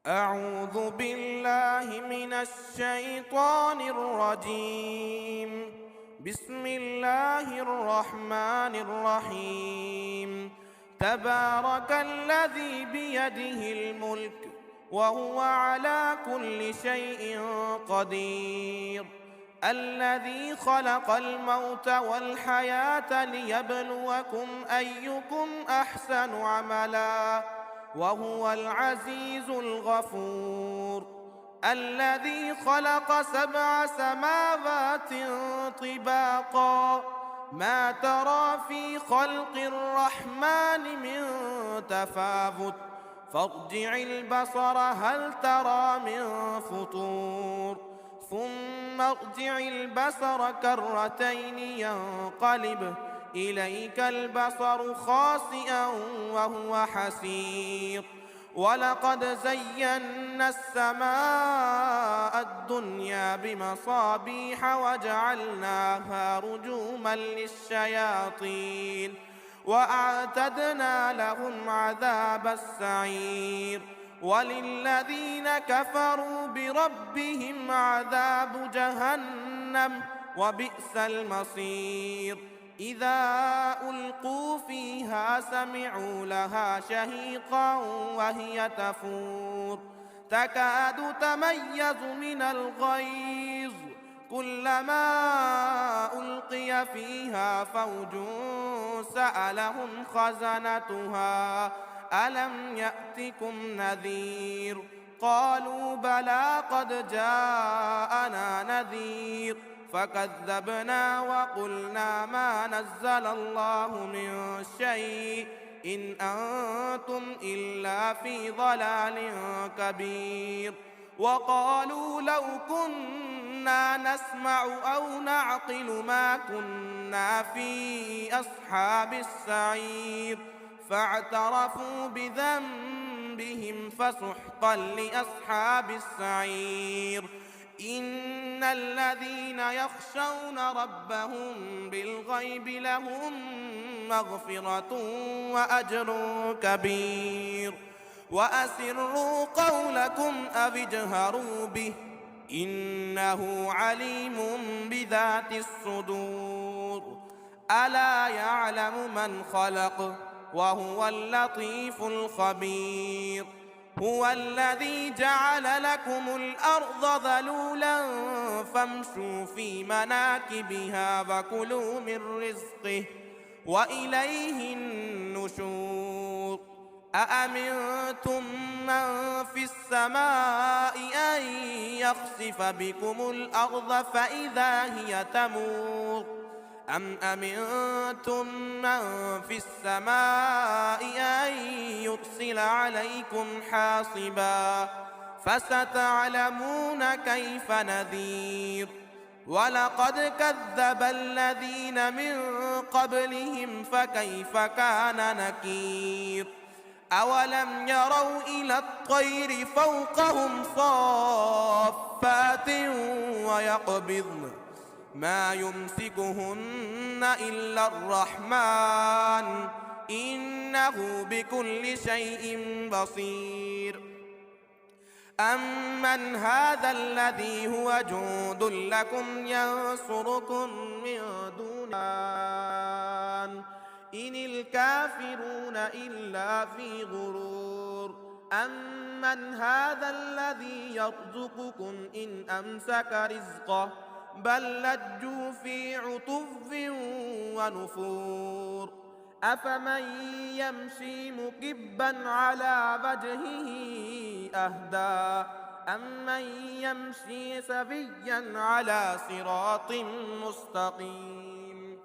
أعوذ بالله من الشيطان الرجيم. بسم الله الرحمن الرحيم. تبارك الذي بيده الملك وهو على كل شيء قدير، الذي خلق الموت والحياة ليبلوكم أيكم أحسن عملا وهو العزيز الغفور، الذي خلق 7 سماوات طباقا ما ترى في خلق الرحمن من تفاوت فارجع البصر هل ترى من فطور ثم ارجع البصر كرتين ينقلب إليك البصر خاسئا وهو حسير، ولقد زينا السماء الدنيا بمصابيح وجعلناها رجوما للشياطين وأعتدنا لهم عذاب السعير، وللذين كفروا بربهم عذاب جهنم وبئس المصير. إذا ألقوا فيها سمعوا لها شهيقا وهي تفور تكاد تميز من الغيظ كلما ألقي فيها فوج سألهم خزنتها ألم يأتكم نذير قالوا بلى قد جاءنا نذير فكذبنا وقلنا ما نزل الله من شيء إن أنتم إلا في ضلال كبير، وقالوا لو كنا نسمع أو نعقل ما كنا في أصحاب السعير فاعترفوا بذنبهم فسحقا لأصحاب السعير. إن الذين يخشون ربهم بالغيب لهم مغفرة وأجر كبير، وأسروا قولكم أو اجهروا به إنه عليم بذات الصدور. ألا يعلم من خلق وهو اللطيف الخبير. هو الذي جعل لكم الأرض ذلولا فامشوا في مناكبها وكلوا من رزقه وإليه النشور. أأمنتم من في السماء أن يخسف بكم الأرض فإذا هي تمور أم أمنتم من في السماء أن يرسل عليكم حاصبا فستعلمون كيف نذير. ولقد كذب الذين من قبلهم فكيف كان نكير. أولم يروا إلى الطير فوقهم صافات ويقبضن ما يمسكهن إلا الرحمن إنه بكل شيء بصير. أمن هذا الذي هو جند لكم ينصركم من دون الله إن الكافرون إلا في غرور. أمن هذا الذي يرزقكم إن أمسك رزقه بل لجوا في عتو ونفور. أفمن يمشي مكبا على وجهه أهدى أمن يمشي سويا على صراط مستقيم.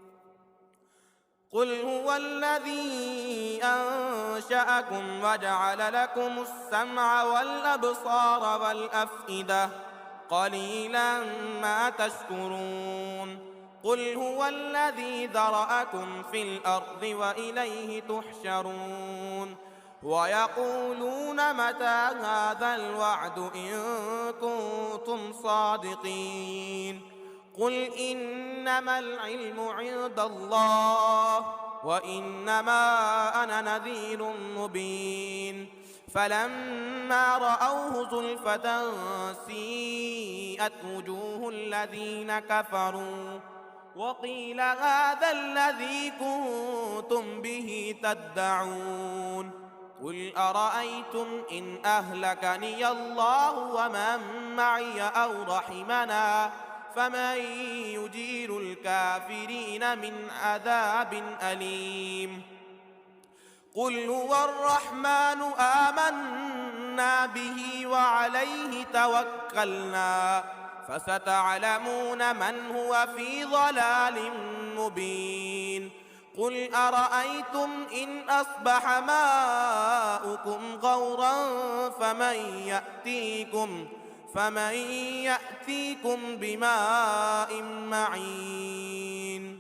قل هو الذي أنشأكم وجعل لكم السمع والأبصار والأفئدة قليلا ما تشكرون. قل هو الذي ذرأكم في الأرض وإليه تحشرون. ويقولون متى هذا الوعد إن كنتم صادقين. قل إنما العلم عند الله وإنما أنا نذير مبين. فلما رأوه زلفة سيئت وجوه الذين كفروا وقيل هذا الذي كنتم به تدعون قل أرأيتم إن أهلكني الله ومن معي أو رحمنا فمن يجير الكافرين من عذاب أليم قل هو الرحمن آمنا به وعليه توكلنا فستعلمون من هو في ضلال مبين قل أرأيتم إن أصبح ماؤكم غورا فمن يأتيكم بماء معين